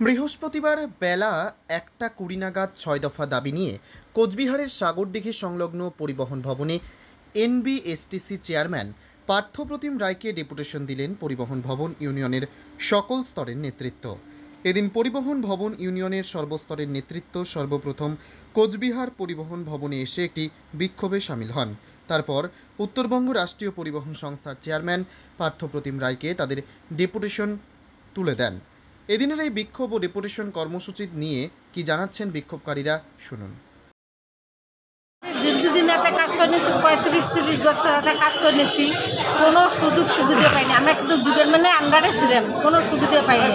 বৃহস্পতিবার বেলা 1:20 নাগাদ 6 দফা দাবি নিয়ে কোচবিহারের সাগরদিঘি সংলগ্ন পরিবহন ভবনে এনবিএসটিসি চেয়ারম্যান পার্থপ্রতিম রায়কে ডেপুটেশন দিলেন পরিবহন ভবন ইউনিয়নের সকল স্তরের নেতৃত্ব। এদিন পরিবহন ভবন ইউনিয়নের সর্বস্তরের নেতৃত্ব সর্বপ্রথম কোচবিহার পরিবহন ভবনে এসে একটি বিক্ষোভে সামিল হন। তারপর উত্তরবঙ্গ রাষ্ট্রীয় পরিবহন সংস্থার চেয়ারম্যান পার্থপ্রতিম রায়কে তাদের ডেপুটেশন তুলে দেন। এদিনের এই বিক্ষোভ ও ডেপুটেশন কর্মসূচি নিয়ে কি জানাচ্ছেন বিক্ষোভকারীরা, শুনুন। দীর্ঘদিন রাতে কাজ করে নিচ্ছি, 35-30 বছর রাতে কাজ করে নিচ্ছি, কোনো সুযোগ সুবিধা পাইনি। আমরা কিন্তু ডিপার্টমেন্টের আন্ডারে ছিলাম, কোনো সুবিধা পাইনি।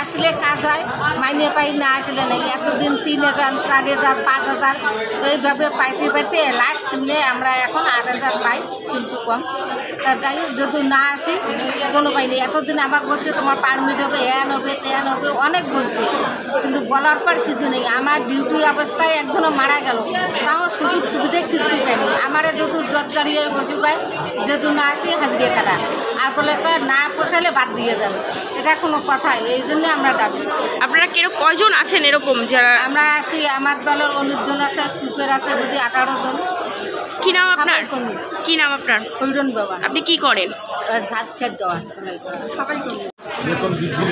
আসলে কাজ হয়, মাইনে পাই না, আসলে নেই। এতদিন 3000, 4000, 5000 এইভাবে পাইতে পাইতে লাস্ট সামনে আমরা এখন 8000 পাই, কিছু কম। তা যাই হোক, যদি না আসি কোনো পাইনি। এতদিন আমাকে বলছে তোমার পারমিট হবে, এন হবে, তেন হবে, অনেক বলছে, কিন্তু বলার পর কিছু নেই। আমার ডিউটি অবস্থায় একজনও মারা গেল, তাও সুযোগ সুবিধা কিছু পাইনি। আমার যেহেতু জ্বর দাঁড়িয়ে বসে পাই, যেহেতু না আসি হাজিরা কাটা, আর বলে না পোষালে বাদ দিয়ে যান, এটা কোনো কথা। এই জন্য আমরা ডাকি। আপনারা কয়জন আছেন এরকম যারা? আমরা আছি, আমার দলের 19 জন আছে, সুখের আছে বুঝি 18 জন। কি নাম আপনার? কি নাম আপনার? কৈরন বাবা। আপনি কি করেন? ঝাঁট ছেদ দেওয়া, সাফাই কর্মী। বেতন বৃদ্ধি,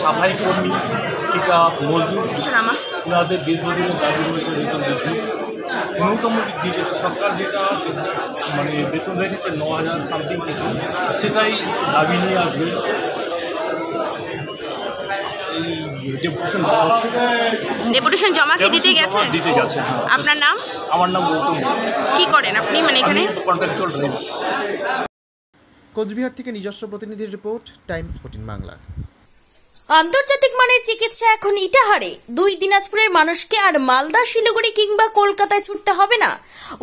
সাফাই কর্মী, ঠিকা মজদুর, ওনাদের দীর্ঘদিনের দাবি রয়েছে বেতন বৃদ্ধি, ন্যূনতম বৃদ্ধি। যেটা সরকার যেটা মানে বেতন রেখেছে 9000 সামথিং কিছু, সেটাই দাবি নিয়ে আসবে। ডেপুটেশন জমা কি দিতে গেছে? দিতে গেছে। আপনার নাম? আমার নাম গৌতম। কি করেন আপনি? মানে এখানে কন্ট্রাকচুয়াল ড্রাইভার। কোচবিহার থেকে নিজস্ব প্রতিনিধির রিপোর্ট, টাইমস 14 বাংলা। আন্তর্জাতিক মানের চিকিৎসা এখন ইটাহারে। 2 দিনাজপুরের মানুষকে আর মালদা, শিলিগুড়ি কিংবা কলকাতায় ছুটতে হবে না।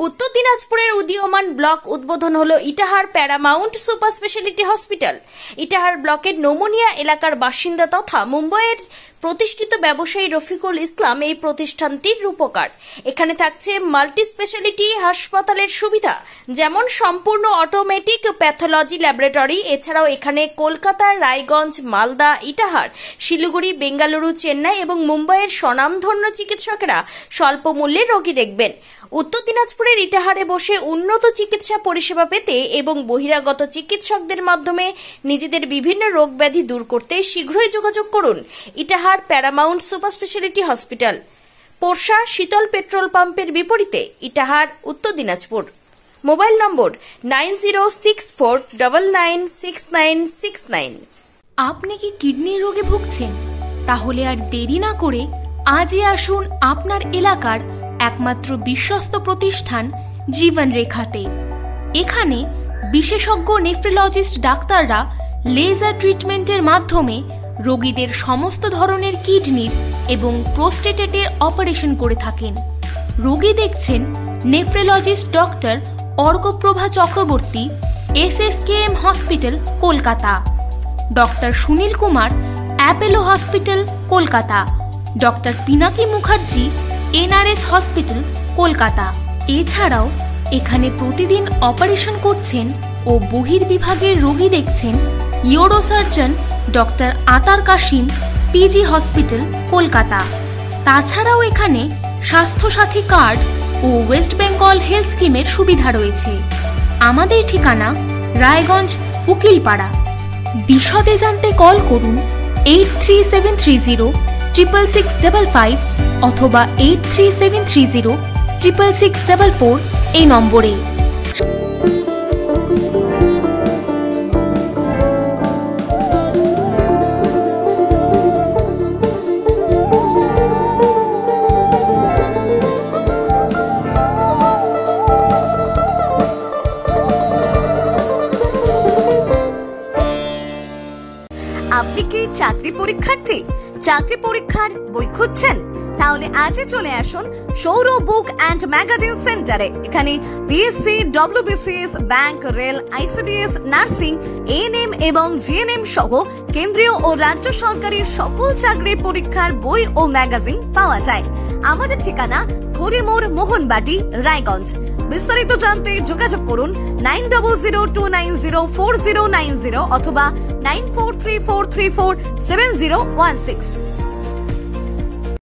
উত্তর দিনাজপুরের উদীয়মান ব্লক উদ্বোধন হলো Itahar paramount super speciality hospital. Itahar ব্লকের নোমনিয়া এলাকার বাসিন্দা তথা মুম্বাইয়ের প্রতিষ্ঠিত ব্যবসায়ী রফিকুল ইসলাম এই প্রতিষ্ঠানটির রূপকার। এখানে থাকছে মাল্টি স্পেশালিটি হাসপাতালের সুবিধা, যেমন সম্পূর্ণ অটোমেটিক প্যাথোলজি ল্যাবরেটরি। এছাড়াও এখানে কলকাতা, রায়গঞ্জ, মালদা, ইটাহার, শিলিগুড়ি, বেঙ্গালুরু, চেন্নাই এবং মুম্বাইয়ের স্বনামধন্য চিকিৎসকেরা স্বল্প মূল্যে রোগী দেখবেন। উত্তর দিনাজপুরের ইটাহারে বসে উন্নত চিকিৎসা পরিষেবা পেতে এবং বহিরাগত চিকিৎসকদের মাধ্যমে নিজেদের বিভিন্ন রোগ ব্যাধি দূর করতে শীঘ্রই যোগাযোগ করুন Itahar paramount super speciality hospital, Porsha Sheetal petrol পাম্পের বিপরীতে, ইটাহার, উত্তর দিনাজপুর। মোবাইল নম্বর 9064996969। আপনি কি কিডনি রোগে ভুগছেন? তাহলে আর দেরি না করে আজই আসুন আপনার এলাকার একমাত্র বিশ্বস্ত প্রতিষ্ঠান জীবন রেখাতে। এখানে বিশেষজ্ঞ নেফ্রোলজিস্ট ডাক্তাররা লেজার ট্রিটমেন্টের মাধ্যমে রোগীদের সমস্ত ধরনের কিডনির এবং প্রোস্টেটের অপারেশন করে থাকেন। রোগী দেখছেন nephrologist doctor Arkaprava Chakraborty, SSKM hospital, Kolkata. Doctor Sunil Kumar, Apollo hospital, Kolkata. Doctor Pinaki Mukherjee, NRS hospital, Kolkata. এছাড়াও এখানে প্রতিদিন অপারেশন করছেন ও বহির্বিভাগের রোগী দেখছেন ইউরোসার্জন ডক্টর আতার কাশিম, PG হসপিটাল, কলকাতা। তাছাড়াও এখানে স্বাস্থ্যসাথী কার্ড ও ওয়েস্ট বেঙ্গল হেলথ স্কিমের সুবিধা রয়েছে। আমাদের ঠিকানা রায়গঞ্জ, উকিলপাড়া। বিশদে জানতে কল করুন 8373066655 অথবা 8373066644 এই নম্বরে। আপনি কি চাকরি পরীক্ষার্থী? চাকরি পরীক্ষার বই খুঁজছেন? তাহলে আজই চলে আসুন সৌর বুক অ্যান্ড ম্যাগাজিন সেন্টারে। এখানে BSc, WBCS, bank, rail, ICDS, nursing, ANM এবং GNM সহ কেন্দ্রীয় ও রাজ্য সরকারি সকল চাকরির পরীক্ষার বই ও ম্যাগাজিন পাওয়া যায়। আমাদের ঠিকানা হরিমোড়, মোহনবাটি, রায়গঞ্জ। বিস্তারিত জানতে যোগাযোগ করুন 9002904090 অথবা 9434347016.